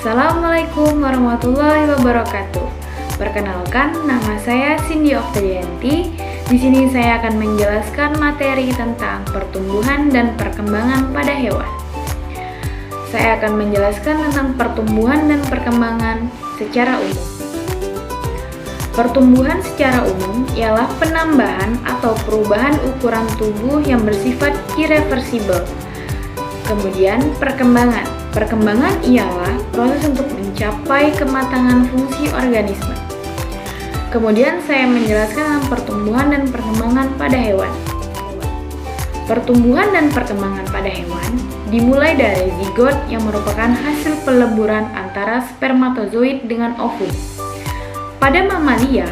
Assalamualaikum warahmatullahi wabarakatuh. Perkenalkan, nama saya Cindy Oktadianti. Di sini saya akan menjelaskan materi tentang pertumbuhan dan perkembangan pada hewan. Saya akan menjelaskan tentang pertumbuhan dan perkembangan secara umum. Pertumbuhan secara umum ialah penambahan atau perubahan ukuran tubuh yang bersifat irreversibel. Kemudian Perkembangan ialah proses untuk mencapai kematangan fungsi organisme. Kemudian saya menjelaskan tentang pertumbuhan dan perkembangan pada hewan. Pertumbuhan dan perkembangan pada hewan dimulai dari zigot yang merupakan hasil peleburan antara spermatozoid dengan ovum. Pada mamalia,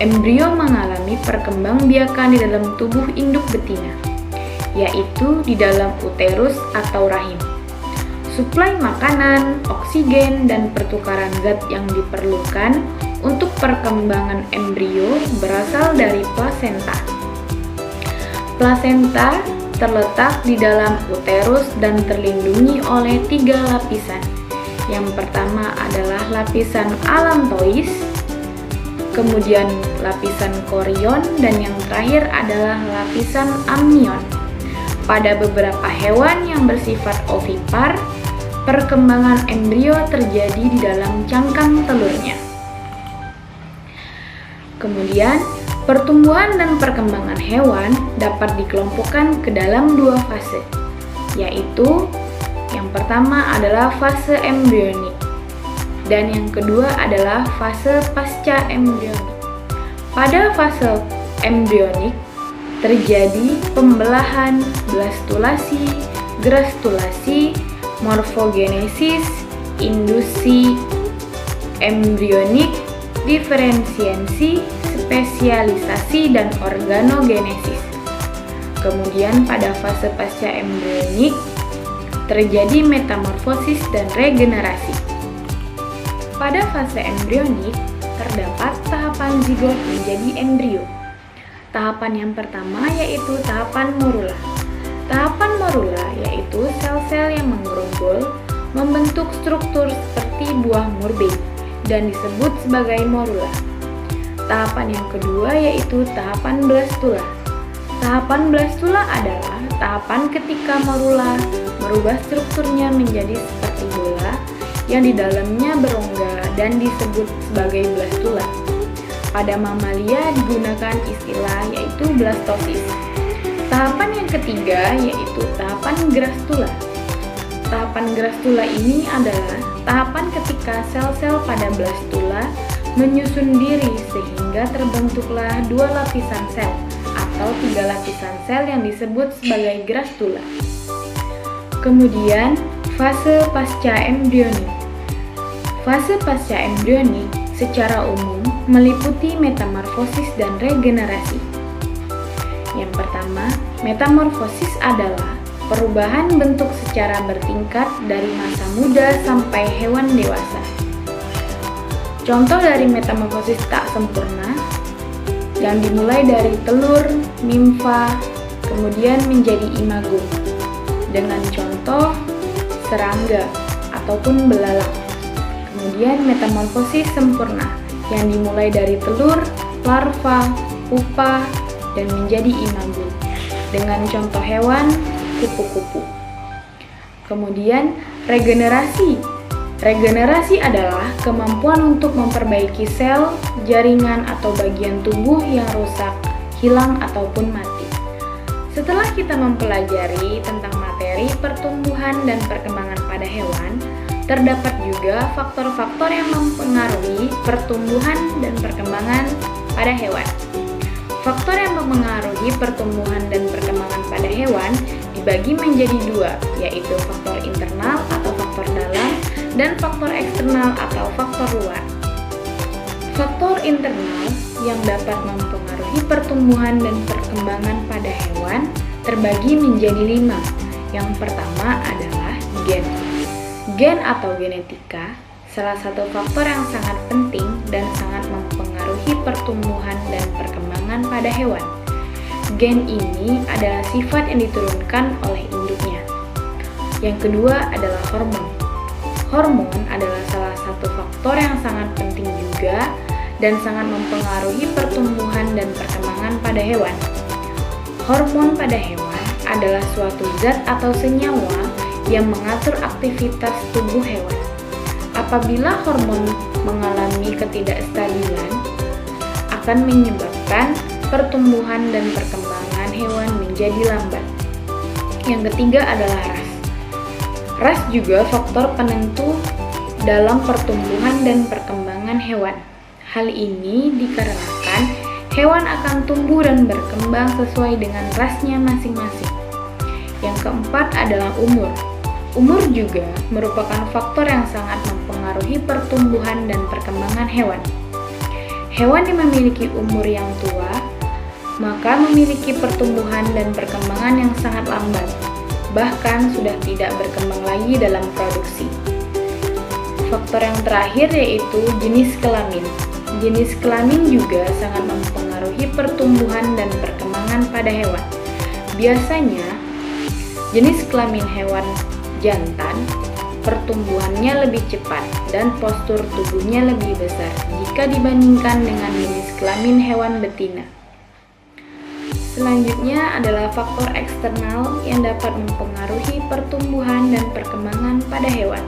embrio mengalami perkembangbiakan di dalam tubuh induk betina, yaitu di dalam uterus atau rahim. Suplai makanan, oksigen, dan pertukaran zat yang diperlukan untuk perkembangan embrio berasal dari plasenta. Plasenta terletak di dalam uterus dan terlindungi oleh 3 lapisan. Yang pertama adalah lapisan allantois, kemudian lapisan chorion, dan yang terakhir adalah lapisan amnion. Pada beberapa hewan yang bersifat ovipar, perkembangan embrio terjadi di dalam cangkang telurnya. Kemudian, pertumbuhan dan perkembangan hewan dapat dikelompokkan ke dalam 2 fase, yaitu yang pertama adalah fase embrionik dan yang kedua adalah fase pasca embrionik. Pada fase embrionik terjadi pembelahan, blastulasi, grastulasi, morfogenesis, induksi embrionik, diferensiasi, spesialisasi, dan organogenesis. Kemudian pada fase pasca embrionik terjadi metamorfosis dan regenerasi. Pada fase embrionik terdapat tahapan zigot menjadi embrio. Tahapan yang pertama yaitu tahapan morula. Tahapan morula yaitu sel-sel yang menggerombol membentuk struktur seperti buah murbei dan disebut sebagai morula. Tahapan yang kedua yaitu tahapan blastula. Tahapan blastula adalah tahapan ketika morula merubah strukturnya menjadi seperti bola yang di dalamnya berongga dan disebut sebagai blastula. Pada mamalia digunakan istilah yaitu blastosis. Tahapan yang ketiga yaitu tahapan grastula. Tahapan grastula ini adalah tahapan ketika sel-sel pada blastula menyusun diri sehingga terbentuklah 2 lapisan sel atau 3 lapisan sel yang disebut sebagai grastula. Kemudian fase pasca embrionik. Fase pasca embrionik secara umum meliputi metamorfosis dan regenerasi. Yang pertama, metamorfosis adalah perubahan bentuk secara bertingkat dari masa muda sampai hewan dewasa. Contoh dari metamorfosis tak sempurna yang dimulai dari telur, nimfa, kemudian menjadi imago, dengan contoh serangga ataupun belalak. Kemudian metamorfosis sempurna yang dimulai dari telur, larva, pupa, dan menjadi imago, dengan contoh hewan kupu-kupu. Kemudian regenerasi. Regenerasi adalah kemampuan untuk memperbaiki sel, jaringan, atau bagian tubuh yang rusak, hilang, ataupun mati. Setelah kita mempelajari tentang materi pertumbuhan dan perkembangan pada hewan, terdapat juga faktor-faktor yang mempengaruhi pertumbuhan dan perkembangan pada hewan. Faktor yang mempengaruhi pertumbuhan dan perkembangan pada hewan dibagi menjadi 2, yaitu faktor internal atau faktor dalam dan faktor eksternal atau faktor luar. Faktor internal yang dapat mempengaruhi pertumbuhan dan perkembangan pada hewan terbagi menjadi 5. Yang pertama adalah gen. Gen atau genetika salah satu faktor yang sangat penting dan sangat mempengaruhi pertumbuhan dan perkembangan pada hewan. Gen ini adalah sifat yang diturunkan oleh induknya. Yang kedua adalah hormon. Hormon adalah salah satu faktor yang sangat penting juga dan sangat mempengaruhi pertumbuhan dan perkembangan pada hewan. Hormon pada hewan adalah suatu zat atau senyawa yang mengatur aktivitas tubuh hewan. Apabila hormon mengalami ketidakstabilan, akan menyebabkan pertumbuhan dan perkembangan hewan menjadi lambat. Yang ketiga adalah ras. Ras juga faktor penentu dalam pertumbuhan dan perkembangan hewan. Hal ini dikarenakan hewan akan tumbuh dan berkembang sesuai dengan rasnya masing-masing. Yang keempat adalah umur. Umur juga merupakan faktor yang sangat mempengaruhi pertumbuhan dan perkembangan hewan. Hewan yang memiliki umur yang tua, maka memiliki pertumbuhan dan perkembangan yang sangat lambat, bahkan sudah tidak berkembang lagi dalam produksi. Faktor yang terakhir yaitu jenis kelamin. Jenis kelamin juga sangat mempengaruhi pertumbuhan dan perkembangan pada hewan. Biasanya, jenis kelamin hewan jantan pertumbuhannya lebih cepat dan postur tubuhnya lebih besar jika dibandingkan dengan jenis kelamin hewan betina. Selanjutnya adalah faktor eksternal yang dapat mempengaruhi pertumbuhan dan perkembangan pada hewan.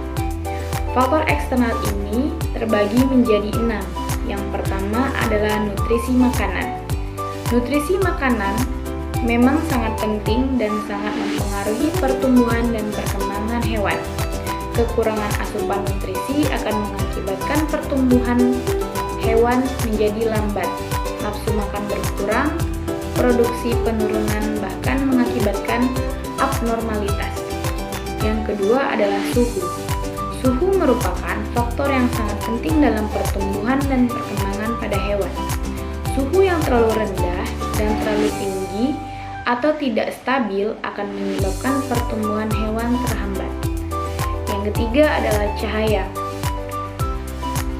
Faktor eksternal ini terbagi menjadi 6. Yang pertama adalah nutrisi makanan. Nutrisi makanan memang sangat penting dan sangat mempengaruhi pertumbuhan dan perkembangan hewan. Kekurangan asupan nutrisi akan mengakibatkan pertumbuhan hewan menjadi lambat, nafsu makan berkurang, produksi penurunan, bahkan mengakibatkan abnormalitas. Yang kedua adalah suhu. Suhu merupakan faktor yang sangat penting dalam pertumbuhan dan perkembangan pada hewan. Suhu yang terlalu rendah dan terlalu tinggi atau tidak stabil akan menyebabkan pertumbuhan hewan terhambat. Yang ketiga adalah cahaya.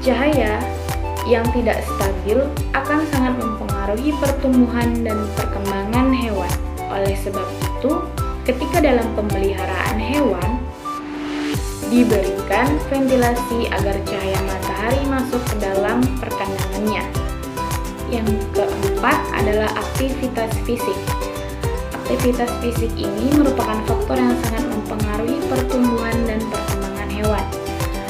Cahaya yang tidak stabil akan sangat mempengaruhi pertumbuhan dan perkembangan hewan. Oleh sebab itu, ketika dalam pemeliharaan hewan, diberikan ventilasi agar cahaya matahari masuk ke dalam perkandangannya. Yang keempat adalah aktivitas fisik. Aktivitas fisik ini merupakan faktor yang sangat mempengaruhi pertumbuhan dan perkembangan hewan.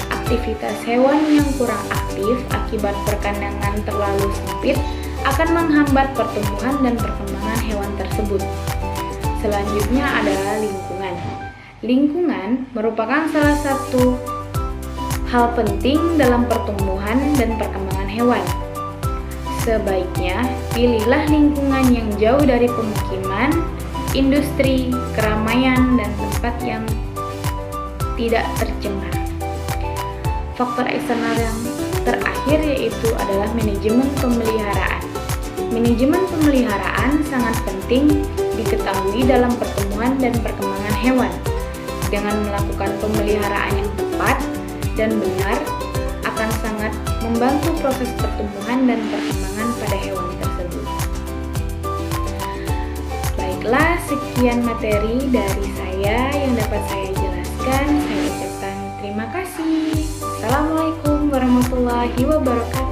Aktivitas hewan yang kurang aktif akibat perkandangan terlalu sempit akan menghambat pertumbuhan dan perkembangan hewan tersebut. Selanjutnya adalah lingkungan. Lingkungan merupakan salah satu hal penting dalam pertumbuhan dan perkembangan hewan. Sebaiknya pilihlah lingkungan yang jauh dari pemukiman, industri, keramaian, dan tempat yang tidak tercemar. Faktor eksternal yang terakhir yaitu adalah manajemen pemeliharaan. Manajemen pemeliharaan sangat penting diketahui dalam pertumbuhan dan perkembangan hewan. Dengan melakukan pemeliharaan yang tepat dan benar akan sangat membantu proses pertumbuhan dan perkembangan pada hewan tersebut. Baiklah, sekian materi dari saya yang dapat saya jelaskan. Saya ucapkan terima kasih. Assalamualaikum warahmatullahi wabarakatuh.